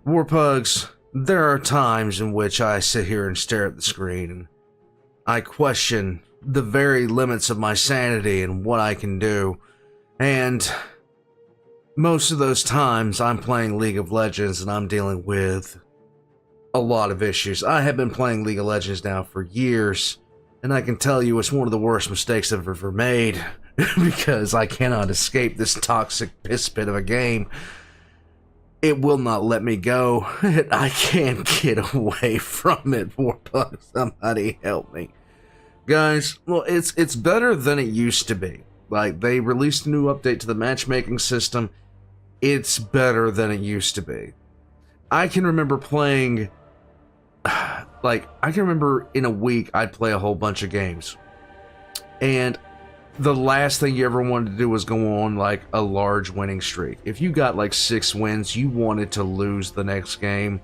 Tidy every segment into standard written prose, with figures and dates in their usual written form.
Warpugs, there are times in which I sit here and stare at the screen and I question the very limits of my sanity and what I can do. And most of those times I'm playing League of Legends and I'm dealing with a lot of issues. I have been playing League of Legends now for years, and I can tell you it's one of the worst mistakes I've ever made because I cannot escape this toxic piss pit of a game. It will not let me go. I can't get away from it. Warpug, somebody help me. Guys, well, it's better than it used to be. Like, they released a new update to the matchmaking system. It's better than it used to be. I can remember playing, like, I can remember in a week I'd play a whole bunch of games. And the last thing you ever wanted to do was go on, like, a large winning streak. If you got, like, 6 wins, you wanted to lose the next game.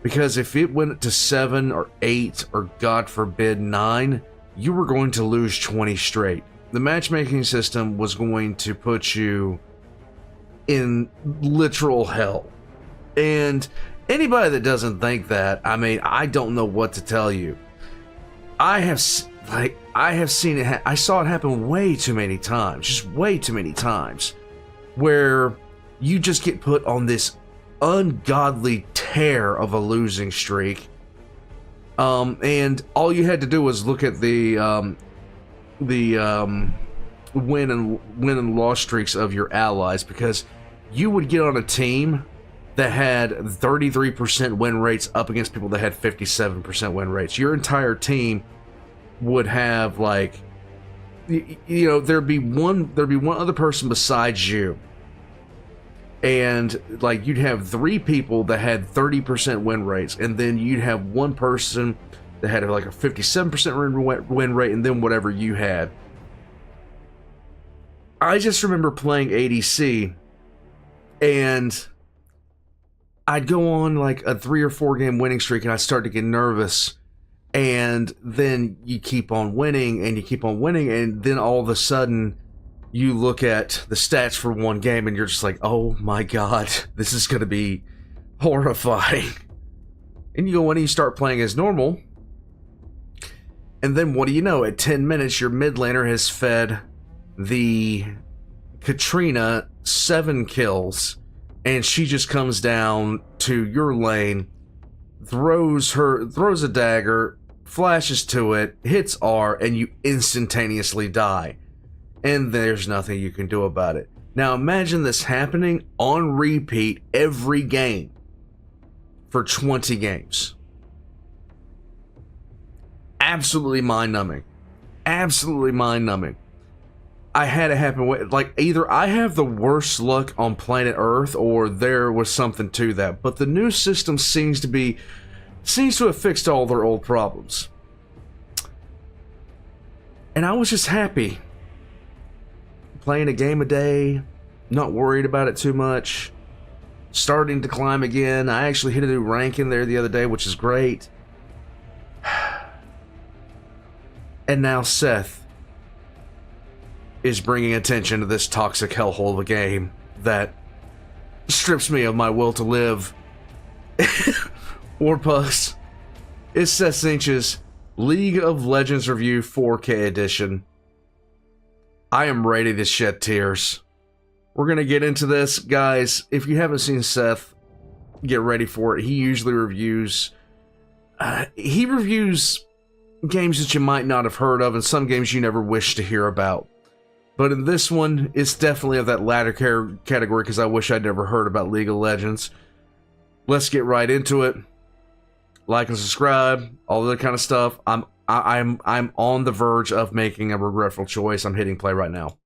Because if it went to 7 or 8 or, God forbid, 9, you were going to lose 20 straight. The matchmaking system was going to put you in literal hell. And anybody that doesn't think that, I mean, I don't know what to tell you. I have seen it. I saw it happen way too many times, just way too many times, where you just get put on this ungodly tear of a losing streak. And all you had to do was look at the win and loss streaks of your allies, because you would get on a team that had 33% win rates up against people that had 57% win rates. Your entire team would have, like, you know, there'd be one other person besides you, and like you'd have 3 people that had 30% win rates, and then you'd have one person that had like a 57% win rate, and then whatever you had. I just remember playing ADC, and I'd go on like a 3 or 4 game winning streak, and I'd start to get nervous. And then you keep on winning, and you keep on winning, and then all of a sudden you look at the stats for one game, and you're just like, oh my god, this is going to be horrifying. And you go in and you start playing as normal, and then what do you know? At 10 minutes, your mid laner has fed the Katrina 7 kills, and she just comes down to your lane, throws a dagger, flashes to it, hits R, and you instantaneously die. And there's nothing you can do about it. Now imagine this happening on repeat every game for 20 games. Absolutely mind-numbing. Absolutely mind-numbing. I had it happen, like, either I have the worst luck on planet Earth, or there was something to that. But the new system seems to have fixed all their old problems. And I was just happy. Playing a game a day, not worried about it too much. Starting to climb again. I actually hit a new rank in there the other day, which is great. And now Seth is bringing attention to this toxic hellhole of a game that strips me of my will to live. Warpugs, it's SsethTzeentach's League of Legends Review 4K Edition. I am ready to shed tears. We're going to get into this. Guys, if you haven't seen Seth, get ready for it. He usually reviews... he reviews games that you might not have heard of, and some games you never wish to hear about. But in this one, it's definitely of that latter category, because I wish I'd never heard about League of Legends. Let's get right into it. Like and subscribe, all that kind of stuff. I'm on the verge of making a regretful choice. I'm hitting play right now.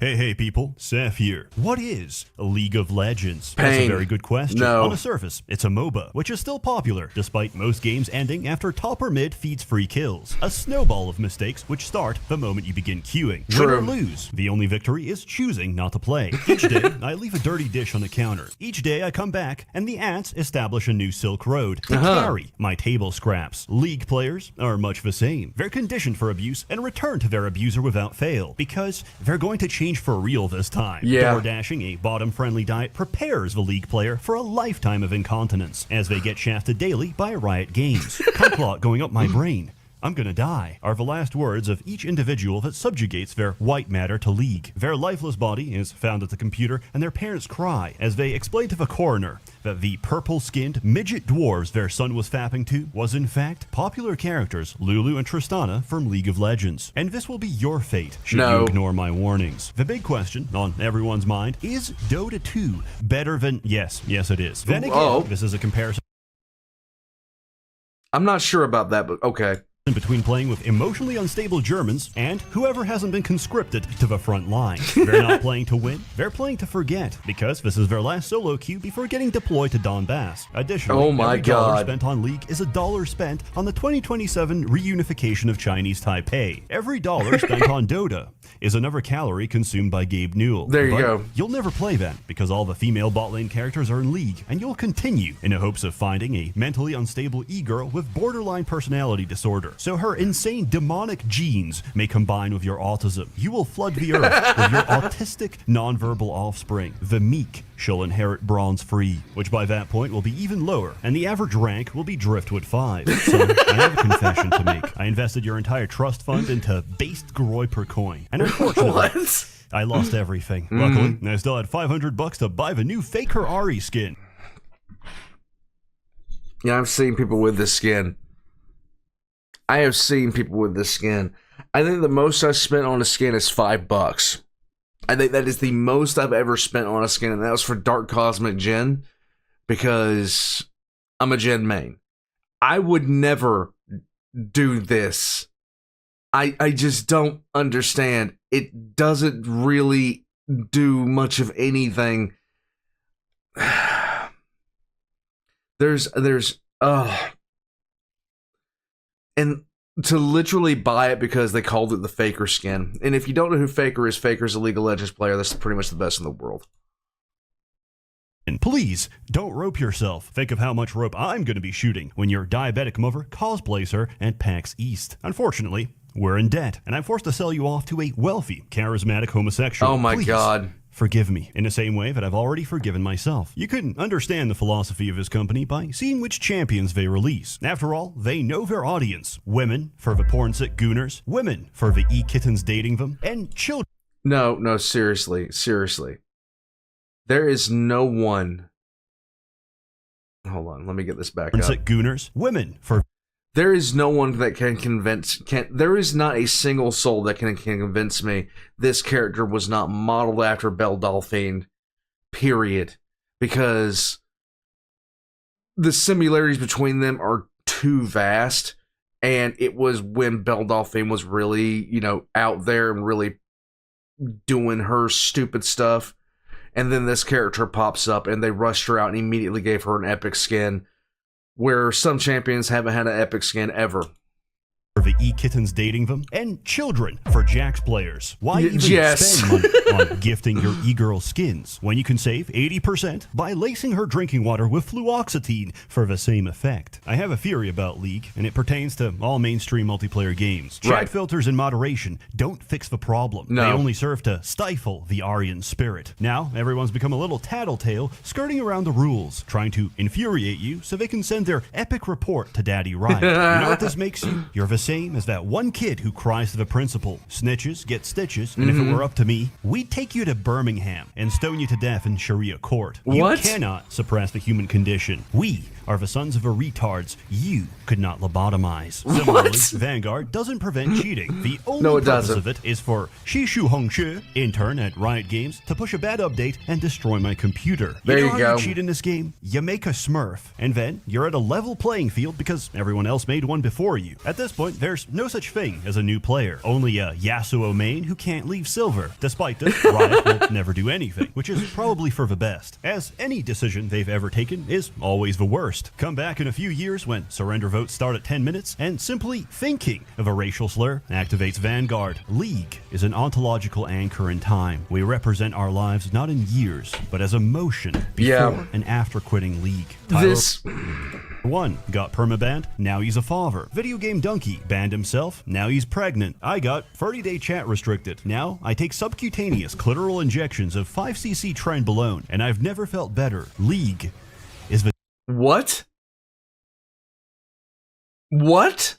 Hey people, Seth here. What is a League of Legends? Pain. That's a very good question. No. On the surface, it's a MOBA, which is still popular, despite most games ending after top or mid feeds free kills. A snowball of mistakes which start the moment you begin queuing. True. Win or lose, the only victory is choosing not to play. Each day, I leave a dirty dish on the counter. Each day I come back, and the ants establish a new Silk Road to carry my table scraps. League players are much the same. They're conditioned for abuse and return to their abuser without fail, because they're going to change change for real this time. Yeah. Door dashing, a bottom-friendly diet, prepares the League player for a lifetime of incontinence as they get shafted daily by Riot Games. Complot going up my brain. I'm gonna die are the last words of each individual that subjugates their white matter to League. Their lifeless body is found at the computer, and their parents cry as they explain to the coroner that the purple-skinned midget dwarves their son was fapping to was in fact popular characters Lulu and Tristana from League of Legends. And this will be your fate should you ignore my warnings. The big question on everyone's mind is Dota 2 better than... Yes it is. Then again, this is a comparison. I'm not sure about that, but okay. Between playing with emotionally unstable Germans and whoever hasn't been conscripted to the front line. They're not playing to win, they're playing to forget, because this is their last solo queue before getting deployed to Donbass. Additionally, every dollar spent on League is a dollar spent on the 2027 reunification of Chinese Taipei. Every dollar spent on Dota is another calorie consumed by Gabe Newell. There you go. You'll never play that because all the female bot lane characters are in League, and you'll continue in the hopes of finding a mentally unstable e-girl with borderline personality disorder. So her insane demonic genes may combine with your autism. You will flood the earth with your autistic nonverbal offspring. The meek shall inherit bronze free, which by that point will be even lower, and the average rank will be Driftwood 5. So I have a confession to make. I invested your entire trust fund into based Garroy per coin, and unfortunately, I lost everything. Luckily, I still had $500 to buy the new Faker Ari skin. Yeah, I've seen people with this skin. I have seen people with this skin. I think the most I spent on a skin is $5. I think that is the most I've ever spent on a skin, and that was for Dark Cosmic Jin, because I'm a Jin main. I would never do this. I just don't understand. It doesn't really do much of anything. And to literally buy it because they called it the Faker skin. And if you don't know who Faker is, Faker's a League of Legends player. That's pretty much the best in the world. And please, don't rope yourself. Think of how much rope I'm going to be shooting when your diabetic mother cosplays her at PAX East. Unfortunately, we're in debt, and I'm forced to sell you off to a wealthy, charismatic homosexual. Oh my Please, God. Forgive me in the same way that I've already forgiven myself. You can understand the philosophy of his company by seeing which champions they release. After all, they know their audience. Women for the porn-sick gooners, women for the e-kittens dating them, and children. No, seriously. There is no one. Hold on, let me get this back up. Porn-sick gooners, women for... There is no one that there is not a single soul that can convince me this character was not modeled after Belle Delphine, period. Because the similarities between them are too vast, and it was when Belle Delphine was really, out there and really doing her stupid stuff, and then this character pops up and they rushed her out and immediately gave her an epic skin, where some champions haven't had an epic skin ever. For the e-kittens dating them, and children for Jax players. Why even spend money on gifting your e-girl skins when you can save 80% by lacing her drinking water with fluoxetine for the same effect? I have a theory about League, and it pertains to all mainstream multiplayer games. Chat filters in moderation don't fix the problem. No. They only serve to stifle the Aryan spirit. Now, everyone's become a little tattletale, skirting around the rules, trying to infuriate you so they can send their epic report to Daddy Riot. You know what this makes you? You're the same as that one kid who cries to the principal, snitches get stitches, and if it were up to me, we'd take you to Birmingham and stone you to death in Sharia court. You cannot suppress the human condition. We are the sons of the retards you could not lobotomize. Similarly, Vanguard doesn't prevent cheating. The only purpose of it is for Shishu Hongshu, intern at Riot Games, to push a bad update and destroy my computer. There you know how you cheat in this game? You make a smurf, and then you're at a level playing field because everyone else made one before you. At this point, there's no such thing as a new player. Only a Yasuo main who can't leave silver. Despite this, Riot will never do anything, which is probably for the best, as any decision they've ever taken is always the worst. Come back in a few years when surrender votes start at 10 minutes, and simply thinking of a racial slur activates Vanguard. League is an ontological anchor in time. We represent our lives not in years, but as emotion before and after quitting League. 1 got permabanned, now he's a father. Video Game Donkey banned himself, now he's pregnant. I got 30-day chat restricted. Now I take subcutaneous clitoral injections of 5cc trenbolone, and I've never felt better. League is the What? What?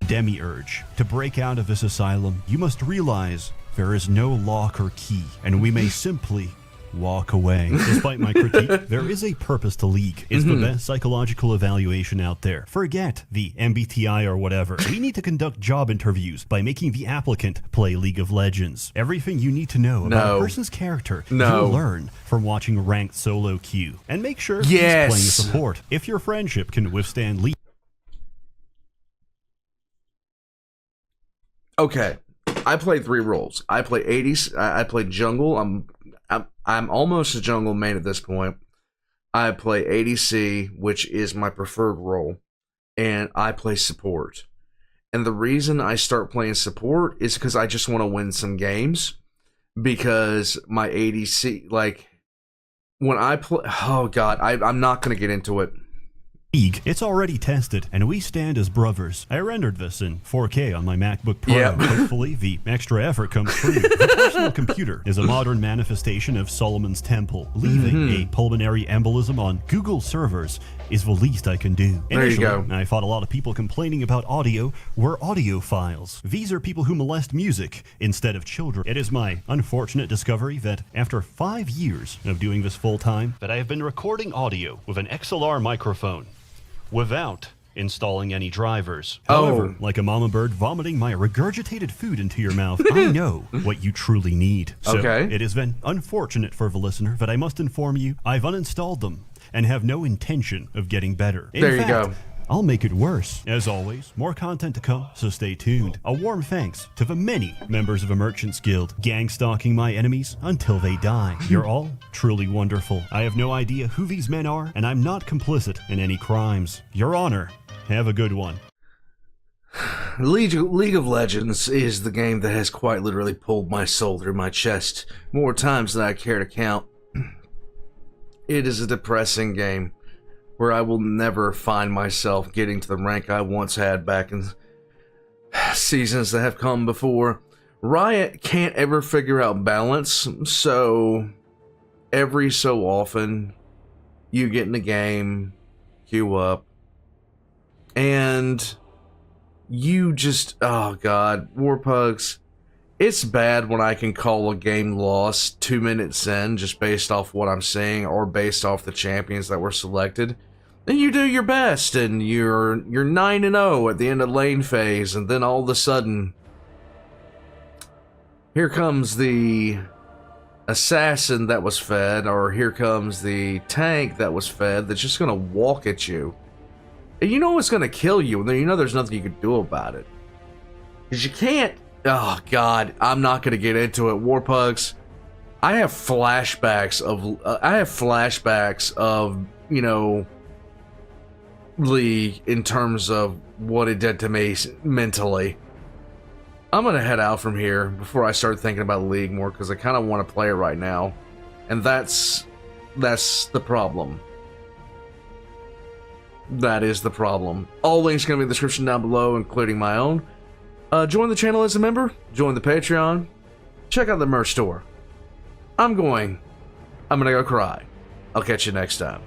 demiurge. To break out of this asylum, you must realize there is no lock or key, and we may simply walk away. Despite my critique, there is a purpose to League. It's the best psychological evaluation out there. Forget the MBTI or whatever. We need to conduct job interviews by making the applicant play League of Legends. Everything you need to know about a person's character, you'll learn from watching ranked solo queue. And make sure he's playing a support. If your friendship can withstand League. Okay, I play 3 roles. I play 80s. I play jungle. I'm almost a jungle main at this point. I play ADC, which is my preferred role, and I play support. And the reason I start playing support is because I just want to win some games. Because my ADC, like when I play, oh god, I'm not gonna get into it. League, it's already tested, and we stand as brothers. I rendered this in 4K on my MacBook Pro. Yep. Hopefully, the extra effort comes through. The personal computer is a modern manifestation of Solomon's Temple. Leaving a pulmonary embolism on Google servers is the least I can do. There you go. I thought a lot of people complaining about audio were audiophiles. These are people who molest music instead of children. It is my unfortunate discovery that after 5 years of doing this full time, that I have been recording audio with an XLR microphone without installing any drivers. However, like a mama bird vomiting my regurgitated food into your mouth, I know what you truly need. So it has been unfortunate for the listener that I must inform you I've uninstalled them and have no intention of getting better. In fact, you go. I'll make it worse. As always, more content to come, so stay tuned. A warm thanks to the many members of a Merchants Guild, gang stalking my enemies until they die. You're all truly wonderful. I have no idea who these men are, and I'm not complicit in any crimes. Your Honor, have a good one. League of Legends is the game that has quite literally pulled my soul through my chest more times than I care to count. It is a depressing game where I will never find myself getting to the rank I once had back in seasons that have come before. Riot can't ever figure out balance, so every so often you get in the game, queue up, and you just, oh god, Warpugs, it's bad when I can call a game lost 2 minutes in just based off what I'm seeing or based off the champions that were selected. And you do your best, and you're 9-0 at the end of lane phase, and then all of a sudden, here comes the assassin that was fed, or here comes the tank that was fed that's just gonna walk at you. And you know it's gonna kill you, and then you know there's nothing you can do about it. Because you can't, oh god, I'm not gonna get into it. Warpugs, I have flashbacks of, you know, League in terms of what it did to me mentally. I'm gonna head out from here before I start thinking about League more, because I kind of want to play it right now, and that's the problem. That is the problem. All links are gonna be in the description down below, including my own. Join the channel as a member, join the Patreon, check out the merch store. I'm gonna go cry. I'll catch you next time.